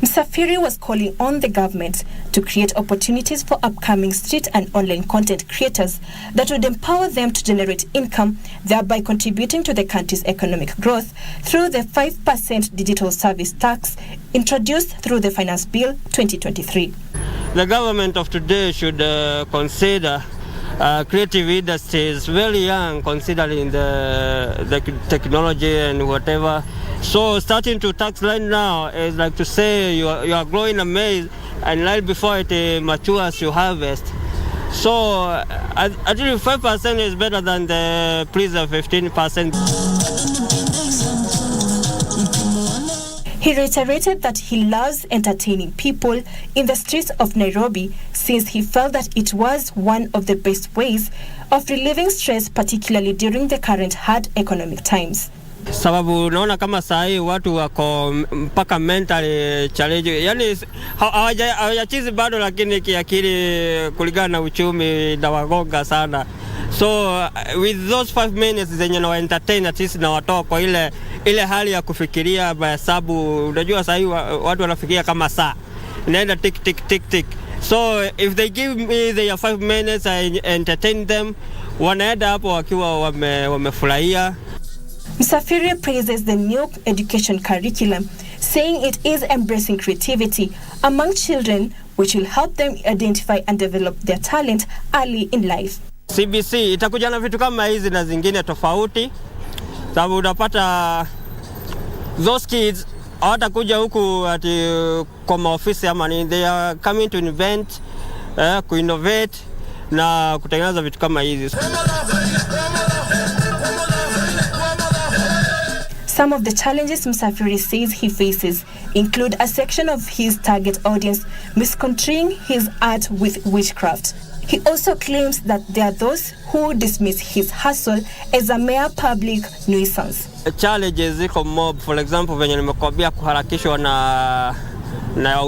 Msafiri was calling on the government to create opportunities for upcoming street and online content creators that would empower them to generate income, thereby contributing to the country's economic growth through the 5% digital service tax introduced through the Finance Bill 2023. The government of today should consider creative industries very young, considering the technology and whatever. So starting to tax right now is like to say you are growing a maize, and right before it matures you harvest. So I think 5% is better than the previous 15%. He reiterated that he loves entertaining people in the streets of Nairobi since he felt that it was one of the best ways of relieving stress, particularly during the current hard economic times. Sababu naona kama saa hii watu wako mpaka mentally challenge, yani hawajachizi bado, lakini kiakili kulingana na uchumi na wagonga sana. So with those 5 minutes zenye na entertain at least na watoa kwa ile hali ya kufikiria mahesabu. Unajua saa hii watu wanafikiria kama saa inaenda tick tick tick tick. So if they give me their 5 minutes, I entertain them, wanaenda hapo wakiwa wamefurahia. Msafiri praises the new education curriculum, saying it is embracing creativity among children, which will help them identify and develop their talent early in life. CBC itakuja na vitu kama hizi na zingine tofauti, sababu unapata those kids hawatakuja huku ati kwa maofisi ama nini. They are coming to invent, kuinnovate na kutengeneza vitu kama hizi. Some of the challenges Msafiri says he faces include a section of his target audience misconstruing his art with witchcraft. He also claims that there are those who dismiss his hustle as a mere public nuisance. Challenges ziko mob, for example, venye nimekwambia kuharakishwa na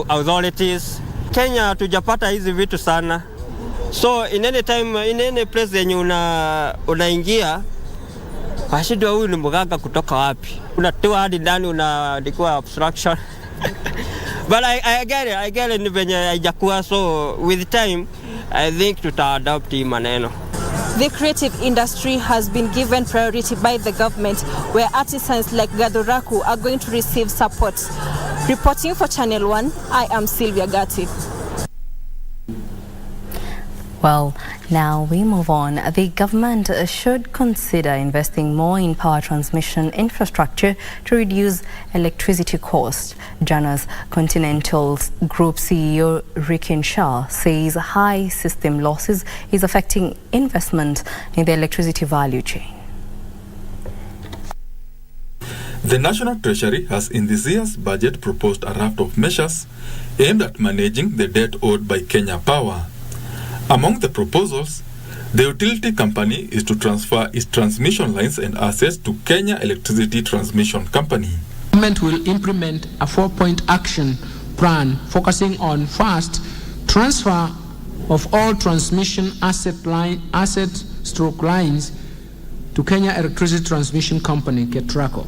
authorities. Kenya hatujapata hizi vitu sana. So in any time, in any place yenye unaingia, hashidwa huyu ni mganga kutoka wapi. Unatoa hadi ndani unaandikwa obstruction. But I get it ni venye haijakuwa, so with time I think tutaadapt hii maneno. The creative industry has been given priority by the government, where artisans like Gaduraku are going to receive support. Reporting for Channel 1, I am Sylvia Gatti. Well, now we move on. The government should consider investing more in power transmission infrastructure to reduce electricity costs. Jana's Continental Group CEO Rikin Shah says high system losses is affecting investment in the electricity value chain. The National Treasury has in this year's budget proposed a raft of measures aimed at managing the debt owed by Kenya Power. Among the proposals, the utility company is to transfer its transmission lines and assets to Kenya Electricity Transmission Company. Government will implement a 4-point action plan focusing on first, transfer of all transmission asset/stroke lines to Kenya Electricity Transmission Company, KETRACO.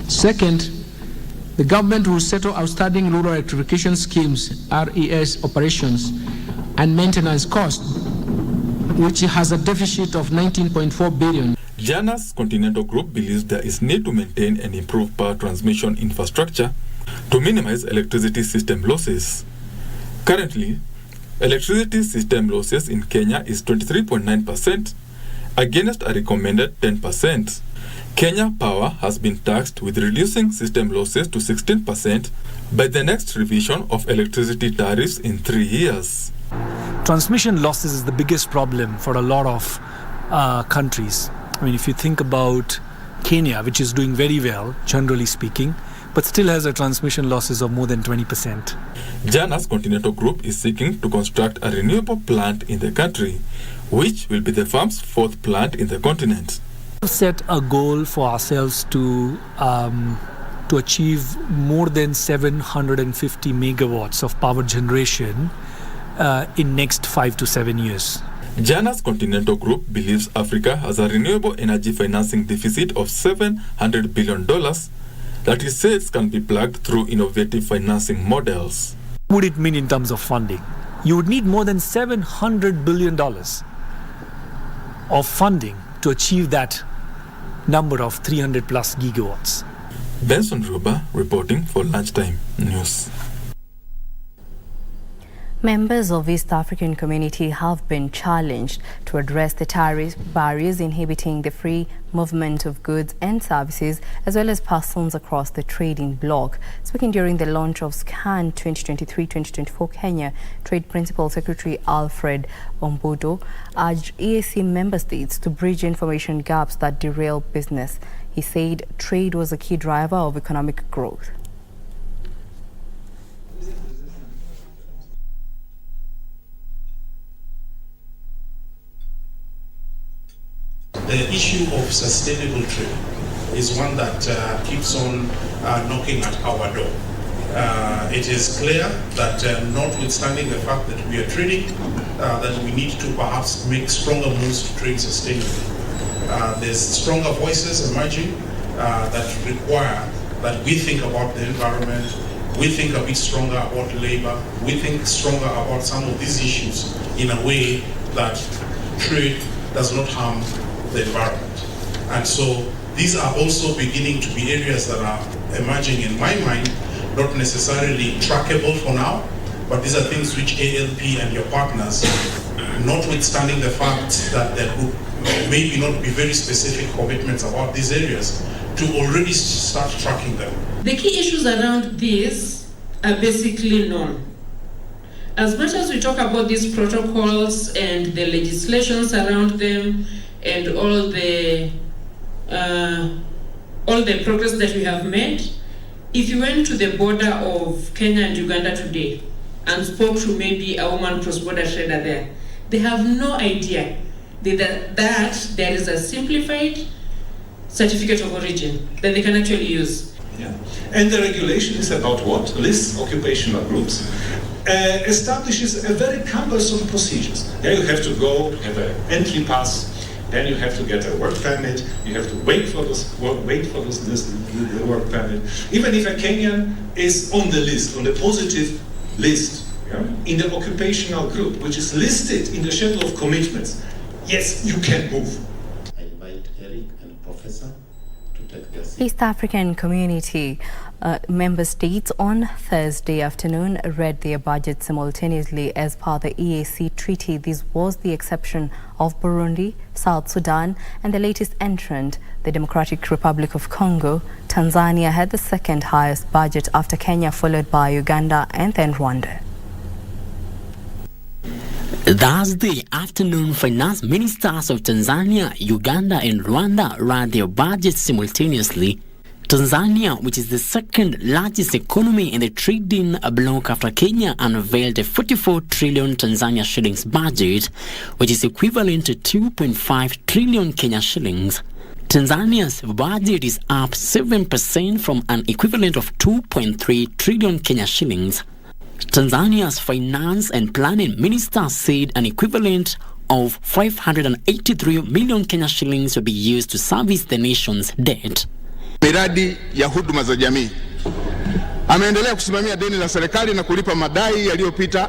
Second, the government will settle outstanding rural electrification schemes, RES operations, and maintenance cost, which has a deficit of 19.4 billion. Jana's Continental Group believes there is need to maintain and improve power transmission infrastructure to minimize electricity system losses. Currently, electricity system losses in Kenya is 23.9% against a recommended 10%. Kenya Power has been tasked with reducing system losses to 16% by the next revision of electricity tariffs in 3 years. Transmission losses is the biggest problem for a lot of countries. I mean, if you think about Kenya, which is doing very well, generally speaking, but still has a transmission losses of more than 20%. Jana's Continental Group is seeking to construct a renewable plant in the country, which will be the firm's 4th plant in the continent. We've set a goal for ourselves to achieve more than 750 megawatts of power generation in next 5 to 7 years. Jana's Continental Group believes Africa has a renewable energy financing deficit of $700 billion that it says can be plugged through innovative financing models. What would it mean in terms of funding? You would need more than $700 billion of funding to achieve that number of 300 plus gigawatts. Benson Ruba reporting for Lunchtime News. Members of East African community have been challenged to address the tariff barriers inhibiting the free movement of goods and services, as well as persons across the trading bloc. Speaking during the launch of SCAN 2023-2024 Kenya, Trade Principal Secretary Alfred Ombudo urged EAC member states to bridge information gaps that derail business. He said trade was a key driver of economic growth. The issue of sustainable trade is one that keeps on knocking at our door. It is clear that notwithstanding the fact that we are trading, that we need to perhaps make stronger moves to trade sustainably. There's stronger voices emerging that require that we think about the environment, we think a bit stronger about labor, we think stronger about some of these issues in a way that trade does not harm the environment. And so these are also beginning to be areas that are emerging in my mind, not necessarily trackable for now, but these are things which ALP and your partners, notwithstanding the fact that there could maybe not be very specific commitments about these areas, to already start tracking them. The key issues around this are basically known. As much as we talk about these protocols and the legislations around them and all the progress that we have made, if you went to the border of Kenya and Uganda today and spoke to maybe a woman cross-border trader there, they have no idea that there is a simplified certificate of origin that they can actually use. Yeah. And the regulation is about what? Lists occupational groups. Establishes a very cumbersome procedures. Yeah, you have to go, have an entry pass, then you have to get a work permit, you have to wait for this the work permit. Even if a Kenyan is on the list, on the positive list, yeah, in the occupational group, which is listed in the schedule of commitments, yes, you can move. I invite Eric and Professor to take their seat. East African Community member states on Thursday afternoon read their budget simultaneously as per the EAC treaty. This was the exception of Burundi, South Sudan, and the latest entrant, the Democratic Republic of Congo. Tanzania had the second highest budget after Kenya, followed by Uganda and then Rwanda. Thursday afternoon, finance ministers of Tanzania, Uganda and Rwanda read their budgets simultaneously. Tanzania, which is the second largest economy in the trading bloc after Kenya, unveiled a 44 trillion Tanzania shillings budget, which is equivalent to 2.5 trillion Kenya shillings. Tanzania's budget is up 7% from an equivalent of 2.3 trillion Kenya shillings. Tanzania's finance and planning minister said an equivalent of 583 million Kenya shillings will be used to service the nation's debt. Miradi ya huduma za jamii. Ameendelea kusimamia deni la serikali na kulipa madai yaliyopita.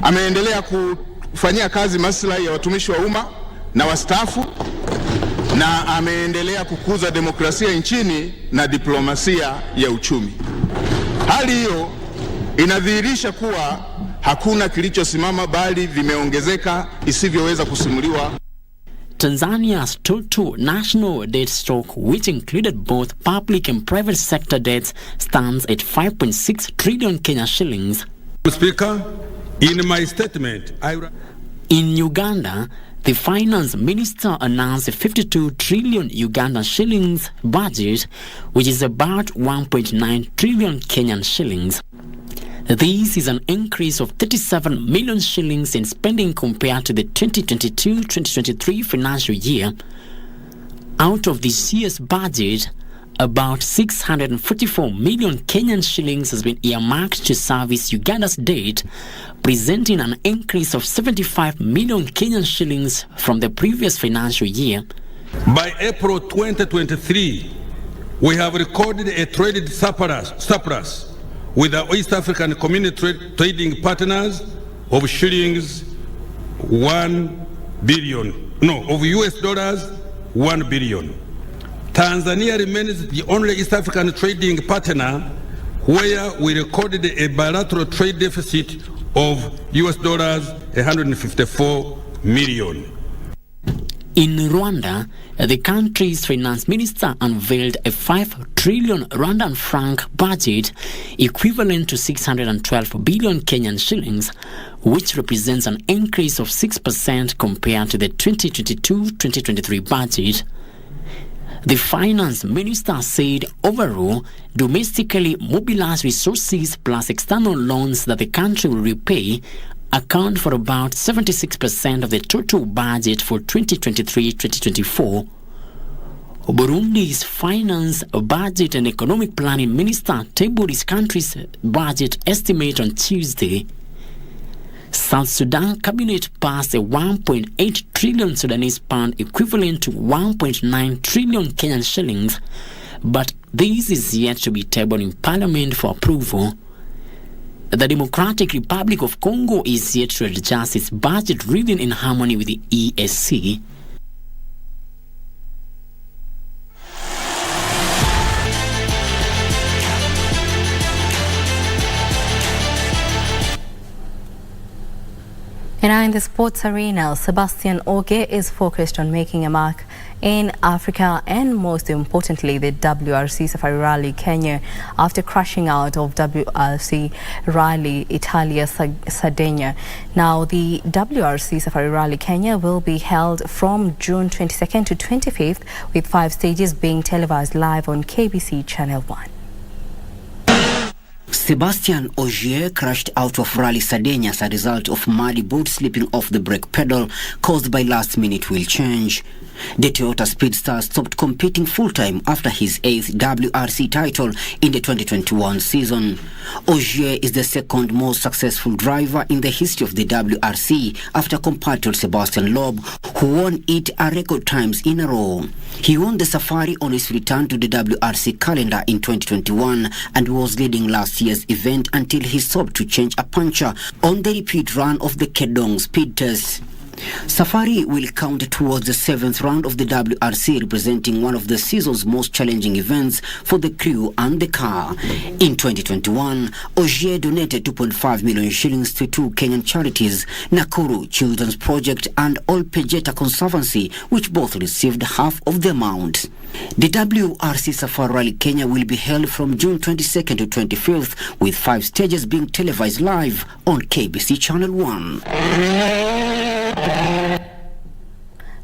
Ameendelea kufanyia kazi maslahi ya watumishi wa umma na wastaafu, na ameendelea kukuza demokrasia nchini na diplomasia ya uchumi. Hali hiyo inadhihirisha kuwa hakuna kilichosimama, bali vimeongezeka isivyoweza kusimuliwa. Tanzania's total national debt stock, which included both public and private sector debts, stands at 5.6 trillion Kenya shillings. Speaker, in my statement, In Uganda, the finance minister announced a 52 trillion Ugandan shillings budget, which is about 1.9 trillion Kenyan shillings. This is an increase of 37 million shillings in spending compared to the 2022-2023 financial year. Out of this year's budget, about 644 million Kenyan shillings has been earmarked to service Uganda's debt, presenting an increase of 75 million Kenyan shillings from the previous financial year. By April 2023, we have recorded a traded surplus with our East African community trading partners of shillings 1 billion, no, of US dollars 1 billion. Tanzania remains the only East African trading partner where we recorded a bilateral trade deficit of US dollars 154 million. In Rwanda, the country's finance minister unveiled a 5 trillion Rwandan franc budget equivalent to 612 billion Kenyan shillings, which represents an increase of 6% compared to the 2022-2023 budget. The finance minister said overall, domestically mobilized resources plus external loans that the country will repay account for about 76% of the total budget for 2023-2024. Burundi's finance, budget and economic planning minister tabled his country's budget estimate on Tuesday. South Sudan cabinet passed a 1.8 trillion Sudanese pound equivalent to 1.9 trillion Kenyan shillings, but this is yet to be tabled in parliament for approval. The Democratic Republic of Congo is yet to adjust its budget reading in harmony with the EAC. And now in the sports arena, Sebastian Oge is focused on making a mark in Africa and most importantly the WRC Safari Rally Kenya after crashing out of WRC Rally Italia Sardinia. Now the WRC Safari Rally Kenya will be held from June 22nd to 25th with 5 stages being televised live on KBC Channel 1. Sebastian Ogier crashed out of Rally Sardinia as a result of muddy boot slipping off the brake pedal caused by last-minute wheel change. The Toyota Speedstar stopped competing full-time after his 8th WRC title in the 2021 season. Ogier is the second most successful driver in the history of the WRC after compatriot Sebastian Loeb, who won it a record times in a row. He won the Safari on his return to the WRC calendar in 2021 and was leading last year's event until he stopped to change a puncture on the repeat run of the Kedong speed test. Safari will count towards the 7th round of the WRC, representing one of the season's most challenging events for the crew and the car. In 2021, Ogier donated 2.5 million shillings to 2 Kenyan charities, Nakuru Children's Project and Ol Pejeta Conservancy, which both received half of the amount. The WRC Safari Rally Kenya will be held from June 22nd to 25th, with 5 stages being televised live on KBC Channel 1.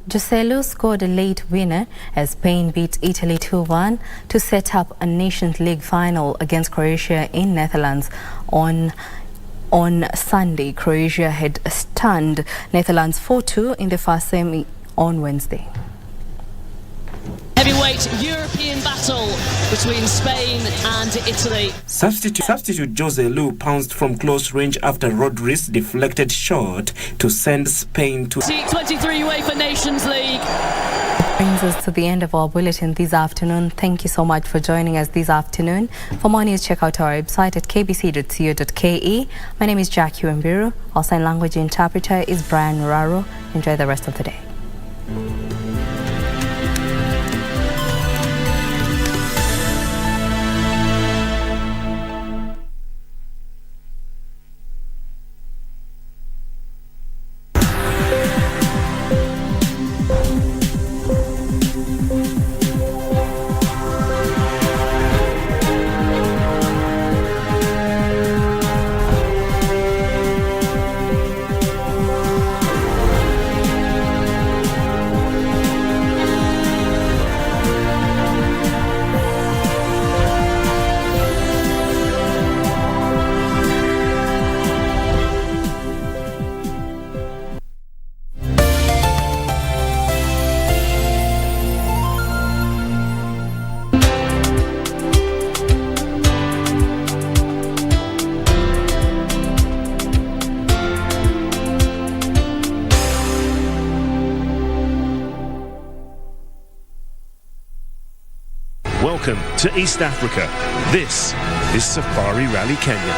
Joselu scored a late winner as Spain beat Italy 2-1 to set up a Nations League final against Croatia in Netherlands on Sunday. Croatia had stunned Netherlands 4-2 in the first semi on Wednesday. Heavyweight European battle between Spain and Italy. Substitute Joselu pounced from close range after Rodriguez deflected shot to send Spain to 23 UEFA Nations League. Brings us to the end of our bulletin this afternoon. Thank you so much for joining us this afternoon. For more news, check out our website at kbc.co.ke. My name is Jackie Wembiru. Our sign language interpreter is Brian Muraro. Enjoy the rest of the day. Welcome to East Africa. This is Safari Rally Kenya.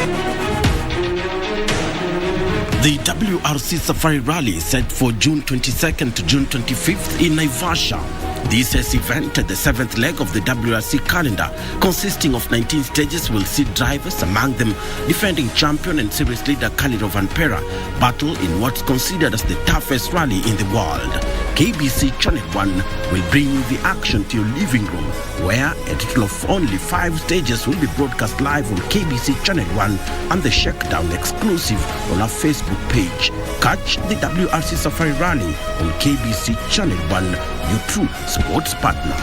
The WRC Safari Rally is set for June 22nd to June 25th in Naivasha. This year's event, the 7th leg of the WRC calendar, consisting of 19 stages, will see drivers, among them defending champion and series leader Khalid Vanpera, battle in what's considered as the toughest rally in the world. KBC Channel 1 will bring you the action to your living room, where a total of only 5 stages will be broadcast live on KBC Channel 1 and the Shakedown exclusive on our Facebook page. Catch the WRC Safari Rally on KBC Channel 1, your true sports partner.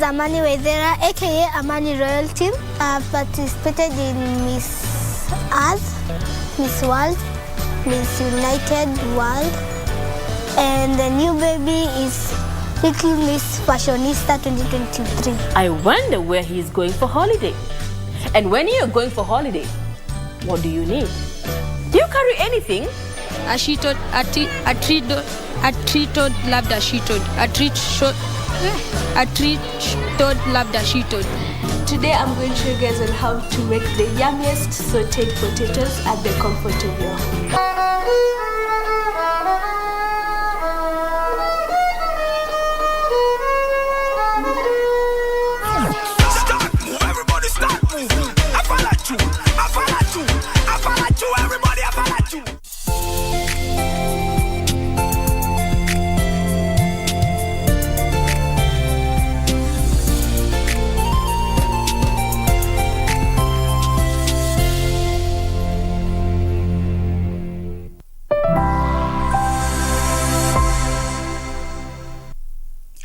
is Amani Wedera, aka Amani Royalty. I've participated in Miss Earth, Miss World, Miss United World, and the new baby is Little Miss Fashionista 2023. I wonder where he is going for holiday. And when you're going for holiday, what do you need? Do you carry anything? A treated lambda sheeted, a treated lambda sheeted. Today I'm going to show you guys on how to make the yummiest sauteed potatoes at the comfort of your home.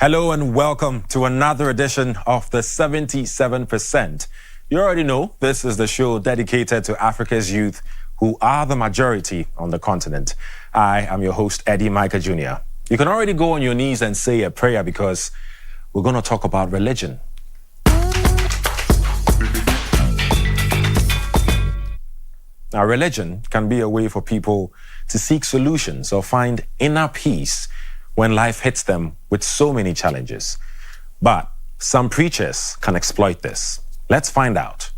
Hello and welcome to another edition of the 77%. You already know this is the show dedicated to Africa's youth who are the majority on the continent. I am your host, Eddie Micah Jr. You can already go on your knees and say a prayer because we're going to talk about religion. Now, religion can be a way for people to seek solutions or find inner peace when life hits them with so many challenges. But some preachers can exploit this. Let's find out.